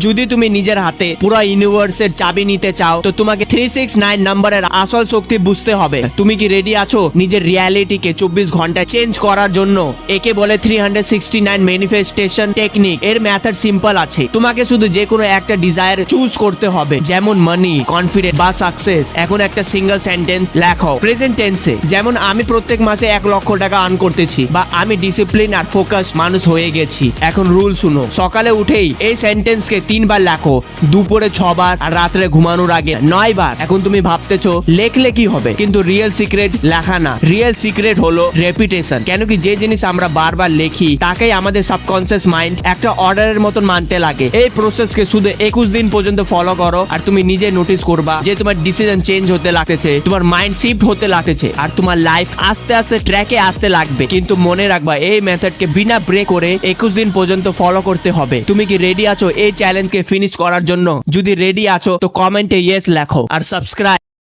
যদি তুমি নিজের হাতে পুরো ইউনিভার্সের চাবি নিতে চাও তো তোমাকে 369 নম্বরের আসল শক্তি বুঝতে হবে। তুমি কি রেডি আছো নিজের রিয়ালিটিকে 24 ঘন্টায় চেঞ্জ করার জন্য? একে বলে 369 ম্যানিফেস্টেশন টেকনিক। এর মেথড সিম্পল আছে, তোমাকে শুধু যে কোনো একটা ডিজায়ার চুজ করতে হবে, যেমন মানি, কনফিডেন্স বা সাকসেস। এখন একটা সিঙ্গেল সেন্টেন্স লেখো প্রেজেন্ট টেন্সে, যেমন আমি প্রত্যেক মাসে 1 লক্ষ টাকা আর্ন করতেছি, বা আমি ডিসিপ্লিন আর ফোকাস মানুষ হয়ে গেছি। এখন রুল শুনো, সকালে উঠেই এই সেন্টেন্সকে 3 বার লেখো, দুপুরে 6 বার, আর রাত্রে ঘুমানোর আগে 9 বার। এখন তুমি ভাবতেছো লেখলে কি হবে, কিন্তু রিয়েল সিক্রেট লেখা না, রিয়েল সিক্রেট হলো রেপিটেশন। কেন কি যে জিনিস আমরা বারবার লেখি তাকেই আমাদের সাবকনসিয়াস মাইন্ড একটা অর্ডারের মতন মানতে লাগে। এই প্রসেসকে শুধু 21 দিন পর্যন্ত ফলো করো, আর তুমি নিজে নোটিস করবা যে তোমার ডিসিশন চেঞ্জ হতে লাগতেছে, তোমার মাইন্ড শিফট হতে লাগতেছে, আর তোমার লাইফ আস্তে আস্তে ট্র্যাকে আসতে লাগবে। কিন্তু মনে রাখবা এই মেথডকে বিনা ব্রেক করে 21 দিন পর্যন্ত ফলো করতে হবে। তুমি কি রেডি আছো এই চ্যালেঞ্জকে ফিনিশ করার জন্য? যদি রেডি আছো তো কমেন্টে ইয়েস লেখো আর সাবস্ক্রাইব